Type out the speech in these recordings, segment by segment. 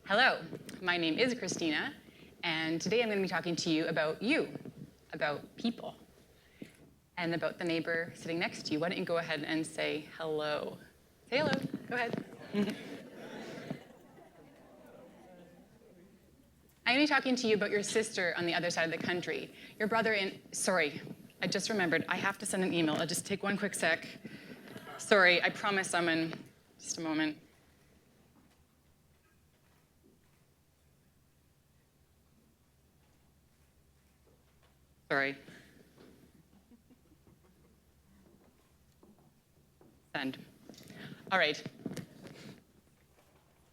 Hello, my name is Christina, and today I'm going to be talking to you, about people, and about the neighbor sitting next to you. Why don't you go ahead and say hello? Say hello. Go ahead. I'm going to be talking to you about your sister on the other side of the country, your brother in... Sorry, I just remembered. I have to send an email. I'll just take one quick sec. Sorry, I promise I'm in just a moment. Sorry. Send. All right.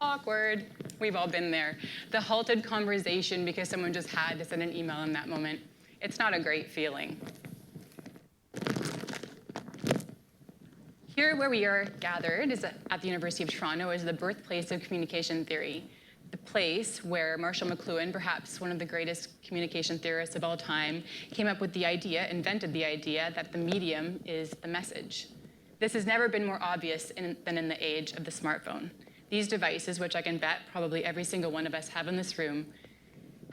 Awkward. We've all been there. The halted conversation because someone just had to send an email in that moment. It's not a great feeling. Here where we are gathered is at the University of Toronto, is the birthplace of communication theory. The place where Marshall McLuhan, perhaps one of the greatest communication theorists of all time, came up with the idea, invented the idea, that the medium is the message. This has never been more obvious than in the age of the smartphone. These devices, which I can bet probably every single one of us have in this room,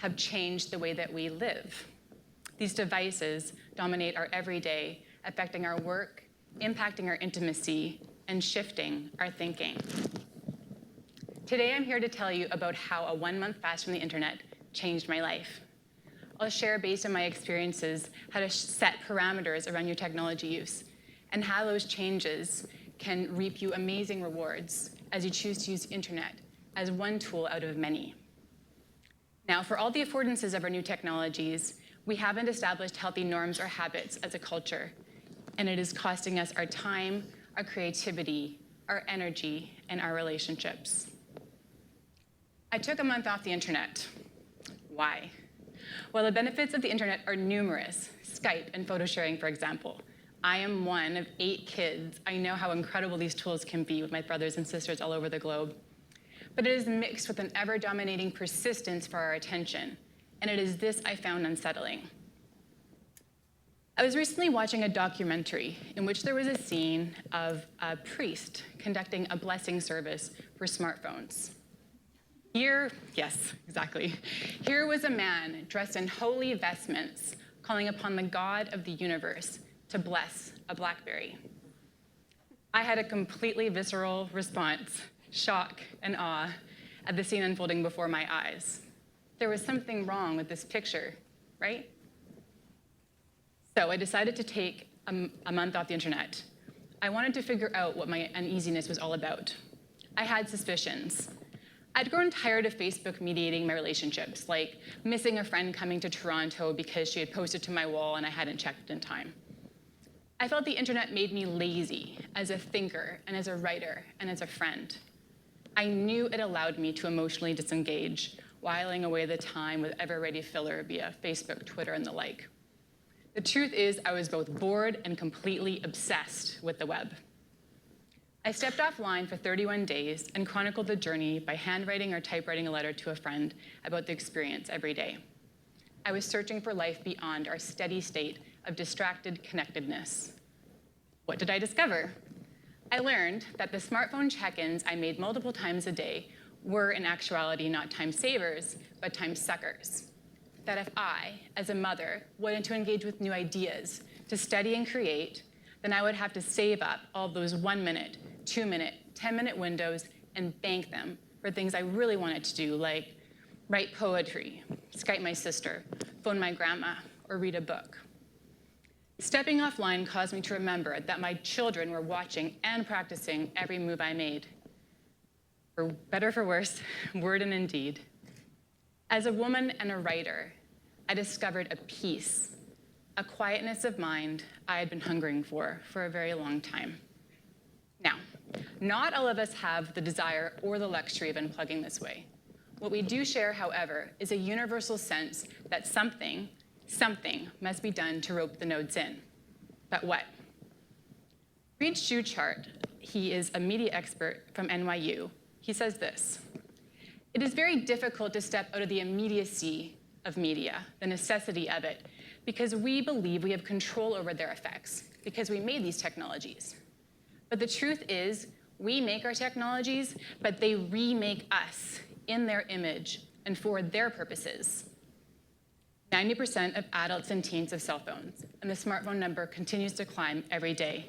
have changed the way that we live. These devices dominate our everyday, affecting our work, impacting our intimacy, and shifting our thinking. Today, I'm here to tell you about how a 1-month fast from the internet changed my life. I'll share, based on my experiences, how to set parameters around your technology use, and how those changes can reap you amazing rewards as you choose to use the internet as one tool out of many. Now, for all the affordances of our new technologies, we haven't established healthy norms or habits as a culture, and it is costing us our time, our creativity, our energy, and our relationships. I took a month off the internet. Why? Well, the benefits of the internet are numerous. Skype and photo sharing, for example. I am one of 8 kids. I know how incredible these tools can be with my brothers and sisters all over the globe. But it is mixed with an ever-dominating persistence for our attention, and it is this I found unsettling. I was recently watching a documentary in which there was a scene of a priest conducting a blessing service for smartphones. Yes, exactly. Here was a man dressed in holy vestments, calling upon the God of the universe to bless a BlackBerry. I had a completely visceral response, shock and awe at the scene unfolding before my eyes. There was something wrong with this picture, right? So I decided to take a month off the internet. I wanted to figure out what my uneasiness was all about. I had suspicions. I'd grown tired of Facebook mediating my relationships, like missing a friend coming to Toronto because she had posted to my wall and I hadn't checked in time. I felt the internet made me lazy as a thinker and as a writer and as a friend. I knew it allowed me to emotionally disengage, whiling away the time with ever-ready filler via Facebook, Twitter, and the like. The truth is, I was both bored and completely obsessed with the web. I stepped offline for 31 days and chronicled the journey by handwriting or typewriting a letter to a friend about the experience every day. I was searching for life beyond our steady state of distracted connectedness. What did I discover? I learned that the smartphone check-ins I made multiple times a day were in actuality not time savers, but time suckers. That if I, as a mother, wanted to engage with new ideas, to study and create, then I would have to save up all those 1-minute, 2-minute, 10-minute windows and bank them for things I really wanted to do, like write poetry, Skype my sister, phone my grandma, or read a book. Stepping offline caused me to remember that my children were watching and practicing every move I made. For better or for worse, word and in deed. As a woman and a writer, I discovered a peace, a quietness of mind I had been hungering for a very long time. Now, not all of us have the desire or the luxury of unplugging this way. What we do share, however, is a universal sense that something must be done to rope the nodes in. But what? Reid Schuchart, he is a media expert from NYU. He says this: "It is very difficult to step out of the immediacy of media, the necessity of it, because we believe we have control over their effects, because we made these technologies. But the truth is, we make our technologies, but they remake us in their image and for their purposes. 90% of adults and teens have cell phones, and the smartphone number continues to climb every day.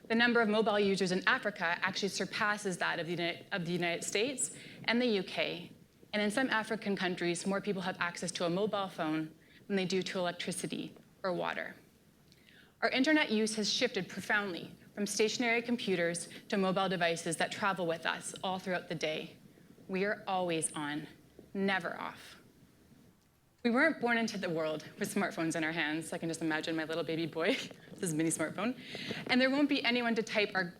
The number of mobile users in Africa actually surpasses that of the United States and the UK. And in some African countries, more people have access to a mobile phone than they do to electricity or water. Our internet use has shifted profoundly from stationary computers to mobile devices that travel with us all throughout the day. We are always on, never off. We weren't born into the world with smartphones in our hands. I can just imagine my little baby boy, this mini smartphone. And there won't be anyone to type our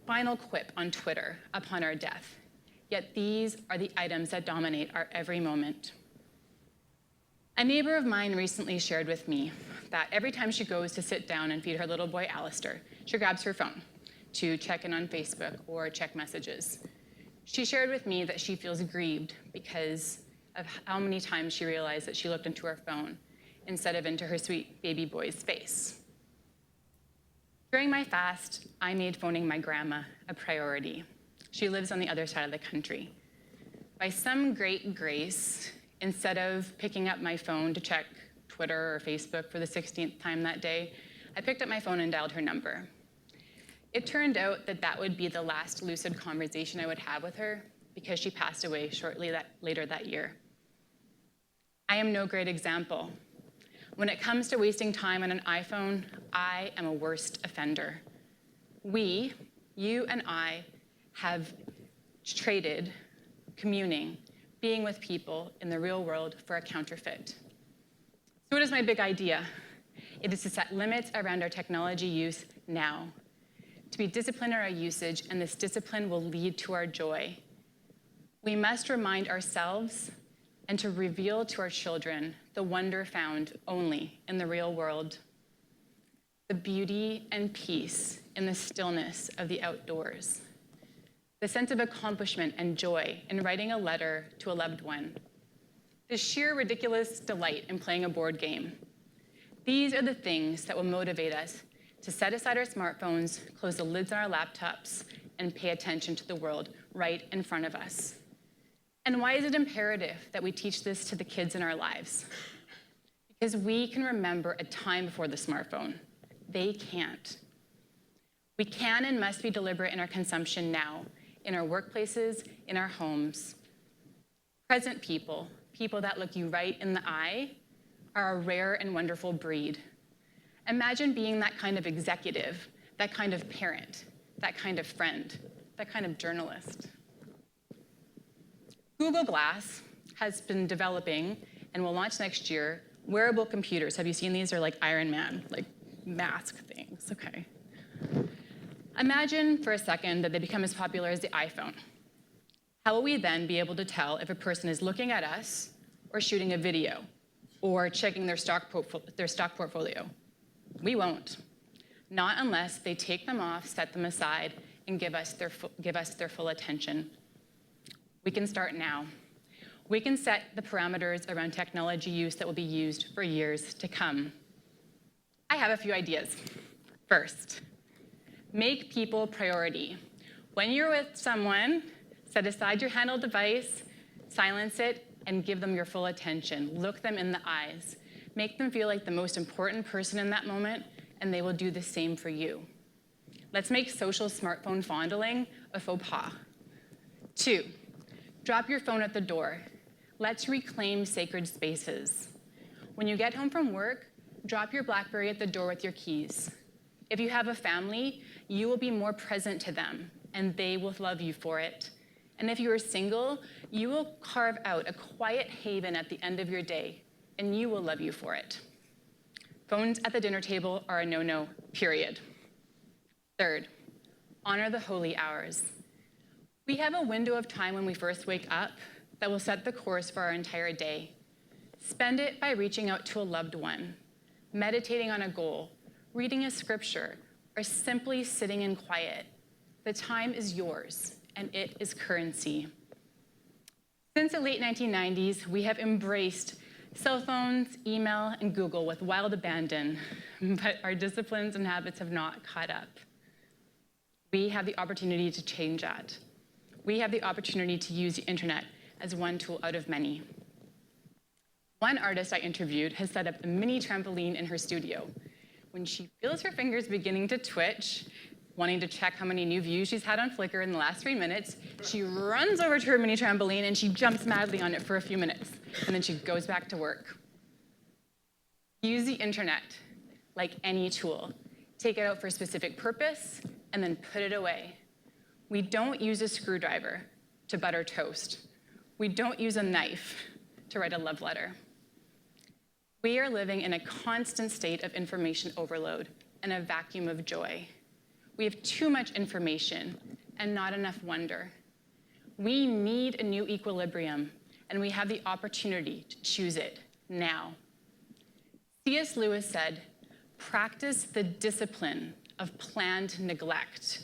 final quip on Twitter upon our death. Yet these are the items that dominate our every moment. A neighbor of mine recently shared with me that every time she goes to sit down and feed her little boy Alistair, she grabs her phone to check in on Facebook or check messages. She shared with me that she feels grieved because of how many times she realized that she looked into her phone instead of into her sweet baby boy's face. During my fast, I made phoning my grandma a priority. She lives on the other side of the country. By some great grace, instead of picking up my phone to check Twitter or Facebook for the 16th time that day, I picked up my phone and dialed her number. It turned out that that would be the last lucid conversation I would have with her because she passed away shortly later that year. I am no great example. When it comes to wasting time on an iPhone, I am a worst offender. We, you and I, have traded communing, being with people in the real world for a counterfeit. So what is my big idea? It is to set limits around our technology use now, to be disciplined in our usage, and this discipline will lead to our joy. We must remind ourselves and to reveal to our children the wonder found only in the real world, the beauty and peace in the stillness of the outdoors, the sense of accomplishment and joy in writing a letter to a loved one, the sheer ridiculous delight in playing a board game. These are the things that will motivate us to set aside our smartphones, close the lids on our laptops, and pay attention to the world right in front of us. And why is it imperative that we teach this to the kids in our lives? Because we can remember a time before the smartphone. They can't. We can and must be deliberate in our consumption now, in our workplaces, in our homes. Present people, people that look you right in the eye, are a rare and wonderful breed. Imagine being that kind of executive, that kind of parent, that kind of friend, that kind of journalist. Google Glass has been developing and will launch next year wearable computers. Have you seen these? They're like Iron Man, like mask things. Okay. Imagine for a second that they become as popular as the iPhone. How will we then be able to tell if a person is looking at us or shooting a video or checking their stock portfolio? We won't. Not unless they take them off, set them aside, and give us their full attention. We can start now. We can set the parameters around technology use that will be used for years to come. I have a few ideas. First, make people priority. When you're with someone, set aside your handheld device, silence it, and give them your full attention. Look them in the eyes. Make them feel like the most important person in that moment, and they will do the same for you. Let's make social smartphone fondling a faux pas. 2, drop your phone at the door. Let's reclaim sacred spaces. When you get home from work, drop your BlackBerry at the door with your keys. If you have a family, you will be more present to them, and they will love you for it. And if you are single, you will carve out a quiet haven at the end of your day, and you will love you for it. Phones at the dinner table are a no-no, period. 3rd, honor the holy hours. We have a window of time when we first wake up that will set the course for our entire day. Spend it by reaching out to a loved one, meditating on a goal, reading a scripture, or simply sitting in quiet. The time is yours, and it is currency. Since the late 1990s, we have embraced cell phones, email, and Google with wild abandon, but our disciplines and habits have not caught up. We have the opportunity to change that. We have the opportunity to use the internet as one tool out of many. One artist I interviewed has set up a mini trampoline in her studio. When she feels her fingers beginning to twitch, wanting to check how many new views she's had on Flickr in the last 3 minutes, she runs over to her mini trampoline and she jumps madly on it for a few minutes, and then she goes back to work. Use the internet like any tool. Take it out for a specific purpose, and then put it away. We don't use a screwdriver to butter toast. We don't use a knife to write a love letter. We are living in a constant state of information overload and a vacuum of joy. We have too much information and not enough wonder. We need a new equilibrium, and we have the opportunity to choose it now. C.S. Lewis said, "Practice the discipline of planned neglect.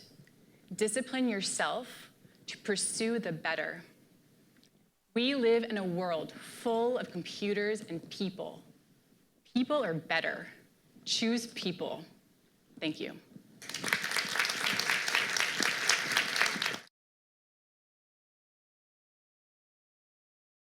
Discipline yourself to pursue the better." We live in a world full of computers and people. People are better. Choose people. Thank you.